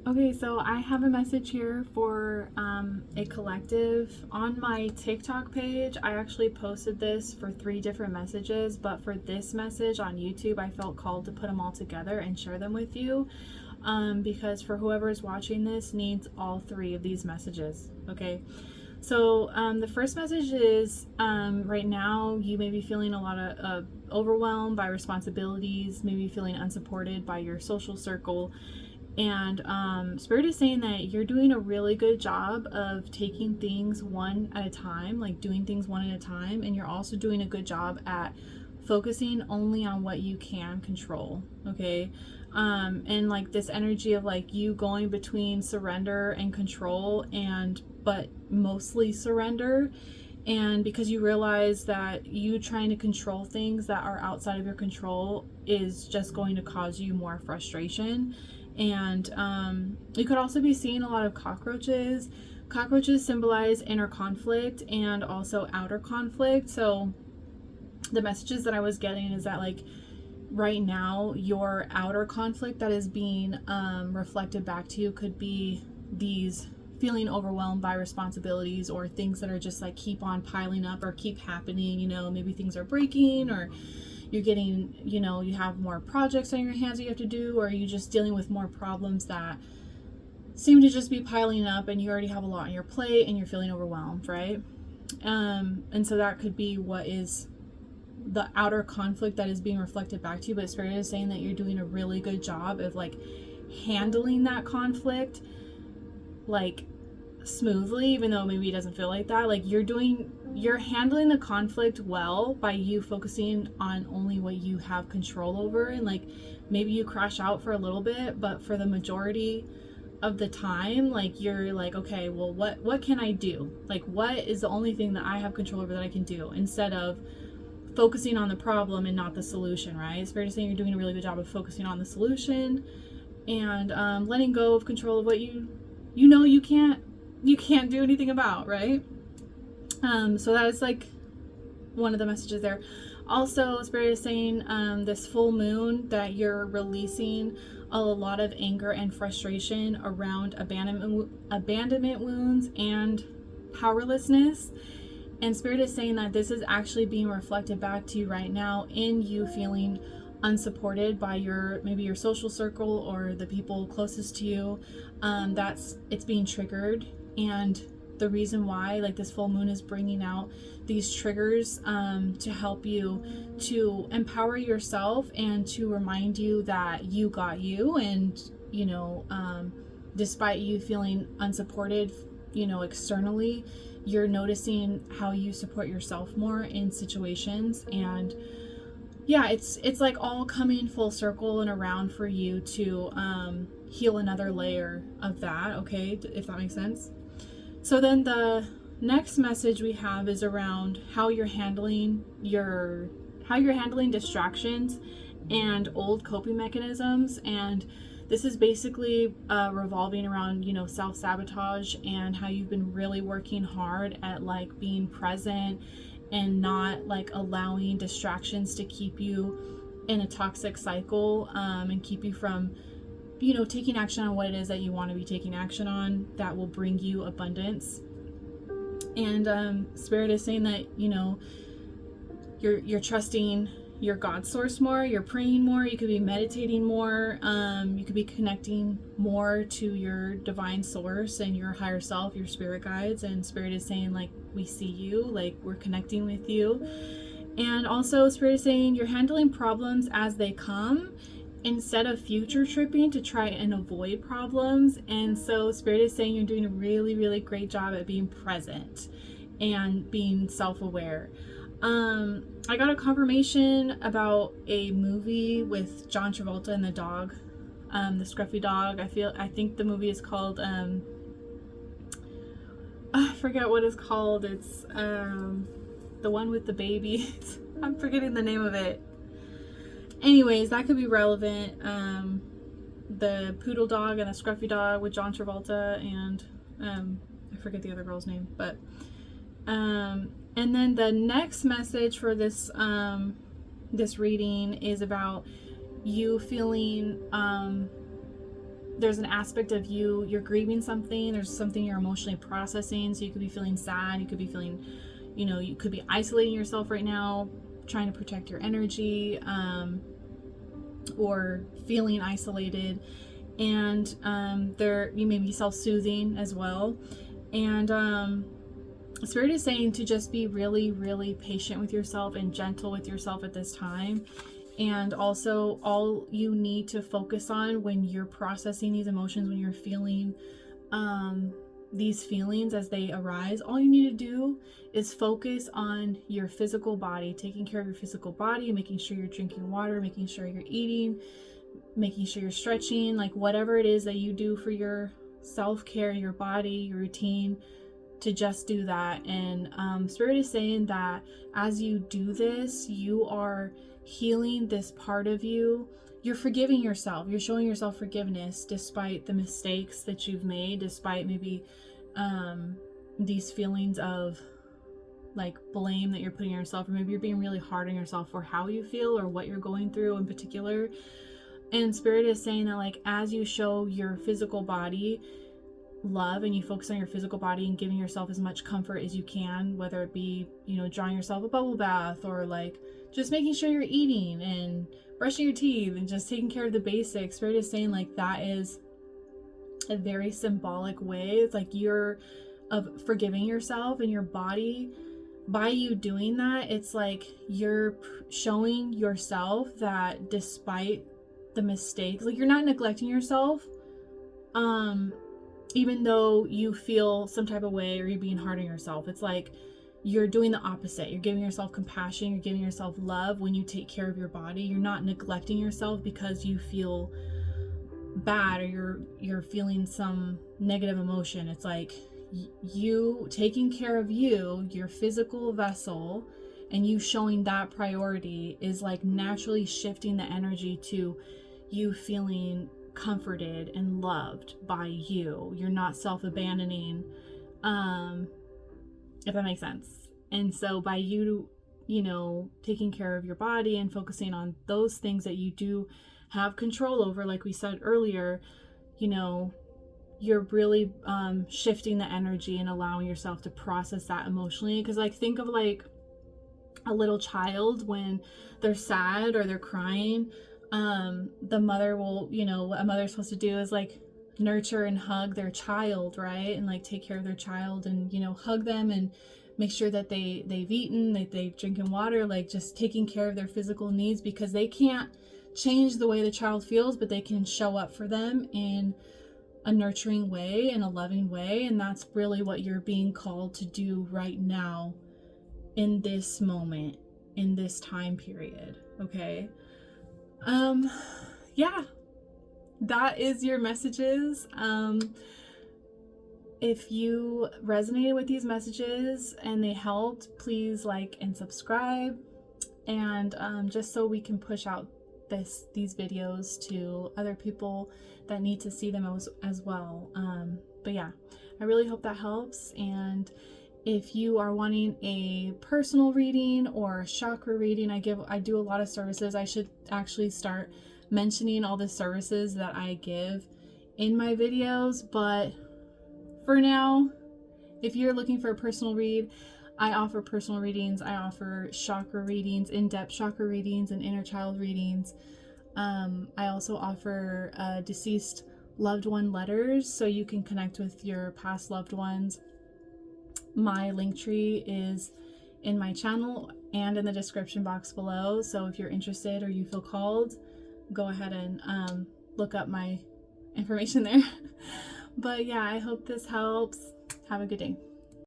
Okay, so I have a message here for a collective. On my TikTok page, I actually posted this for 3 different messages, but for this message on YouTube, I felt called to put them all together and share them with you, because for whoever is watching this needs all 3 of these messages, okay? So the first message is right now you may be feeling a lot of overwhelmed by responsibilities, maybe feeling unsupported by your social circle. And Spirit is saying that you're doing a really good job of taking things one at a time, like doing things one at a time. And you're also doing a good job at focusing only on what you can control. Okay. And like this energy of like you going between surrender and control, but mostly surrender. And because you realize that you trying to control things that are outside of your control is just going to cause you more frustration. And you could also be seeing a lot of cockroaches. Cockroaches symbolize inner conflict and also outer conflict. So the messages that I was getting is that like right now your outer conflict that is being reflected back to you could be these feeling overwhelmed by responsibilities or things that are just like keep on piling up or keep happening. Maybe things are breaking, or you're getting, you have more projects on your hands that you have to do, or you just dealing with more problems that seem to just be piling up, and you already have a lot on your plate and you're feeling overwhelmed, right? And so that could be what is the outer conflict that is being reflected back to you. But Spirit is saying that you're doing a really good job of like handling that conflict like smoothly, even though maybe it doesn't feel like that. Like you're handling the conflict well by you focusing on only what you have control over. And like maybe you crash out for a little bit, but for the majority of the time, like you're like, okay, well, what can I do? Like what is the only thing that I have control over that I can do, instead of focusing on the problem and not the solution, right? Spirit is saying you're doing a really good job of focusing on the solution and letting go of control of what you can't do anything about, right? So that is like one of the messages there. Also, Spirit is saying this full moon that you're releasing a lot of anger and frustration around abandonment wounds and powerlessness. And Spirit is saying that this is actually being reflected back to you right now in you feeling unsupported by maybe your social circle or the people closest to you. It's being triggered, and the reason why like this full moon is bringing out these triggers to help you to empower yourself and to remind you that you got you, and despite you feeling unsupported externally, you're noticing how you support yourself more in situations. And yeah, it's like all coming full circle and around for you to heal another layer of that, okay, if that makes sense. So then the next message we have is around how you're handling distractions and old coping mechanisms. And this is basically revolving around self-sabotage, and how you've been really working hard at like being present and not like allowing distractions to keep you in a toxic cycle, and keep you from taking action on what it is that you want to be taking action on that will bring you abundance. And Spirit is saying that you're trusting your God source more, you're praying more, you could be meditating more, you could be connecting more to your divine source and your higher self, your spirit guides. And Spirit is saying like, we see you, like we're connecting with you. And also Spirit is saying you're handling problems as they come instead of future tripping to try and avoid problems. And so Spirit is saying you're doing a really, really great job at being present and being self-aware. I got a confirmation about a movie with John Travolta and the dog, the scruffy dog. I think the movie is called I forget what it's called. It's the one with the babies. I'm forgetting the name of it. Anyways, that could be relevant. The poodle dog and the scruffy dog with John Travolta and I forget the other girl's name, but and then the next message for this this reading is about you feeling there's an aspect of you're grieving something, there's something you're emotionally processing. So you could be feeling sad, you could be feeling, you could be isolating yourself right now, trying to protect your energy, or feeling isolated. And you may be self-soothing as well. And Spirit is saying to just be really, really patient with yourself and gentle with yourself at this time. And also, all you need to focus on when you're processing these emotions, when you're feeling these feelings as they arise, all you need to do is focus on your physical body, taking care of your physical body, making sure you're drinking water, making sure you're eating, making sure you're stretching, like whatever it is that you do for your self-care, your body, your routine, to just do that. And Spirit is saying that as you do this, you are healing this part of you. You're forgiving yourself. You're showing yourself forgiveness despite the mistakes that you've made, despite maybe these feelings of like blame that you're putting on yourself, or maybe you're being really hard on yourself for how you feel or what you're going through in particular. And Spirit is saying that like as you show your physical body love and you focus on your physical body and giving yourself as much comfort as you can, whether it be, drawing yourself a bubble bath, or like just making sure you're eating and brushing your teeth and just taking care of the basics. Spirit is saying like that is a very symbolic way. It's like you're of forgiving yourself and your body. By you doing that, it's like you're showing yourself that despite the mistakes, like you're not neglecting yourself, even though you feel some type of way or you're being hard on yourself. It's like you're doing the opposite. You're giving yourself compassion, you're giving yourself love when you take care of your body. You're not neglecting yourself because you feel bad or you're feeling some negative emotion. It's like you taking care of your physical vessel, and you showing that priority is like naturally shifting the energy to you feeling comforted and loved by you. You're not self-abandoning, if that makes sense. And so by you taking care of your body and focusing on those things that you do have control over, like we said earlier, you're really shifting the energy and allowing yourself to process that emotionally. Because like think of like a little child when they're sad or they're crying, the mother will, what a mother's supposed to do is like nurture and hug their child, right? And like take care of their child and, hug them and make sure that they've eaten, that they've drinking water, like just taking care of their physical needs, because they can't change the way the child feels, but they can show up for them in a nurturing way, in a loving way. And that's really what you're being called to do right now in this moment, in this time period. Okay. Yeah, that is your messages. If you resonated with these messages and they helped, please like and subscribe, and just so we can push out these videos to other people that need to see them as well. But yeah, I really hope that helps. And if you are wanting a personal reading or a chakra reading, I do a lot of services. I should actually start mentioning all the services that I give in my videos, but for now, if you're looking for a personal read, I offer personal readings. I offer chakra readings, in-depth chakra readings, and inner child readings. I also offer deceased loved one letters, so you can connect with your past loved ones. My Linktree is in my channel and in the description box below. So if you're interested or you feel called, go ahead and look up my information there. But yeah, I hope this helps. Have a good day.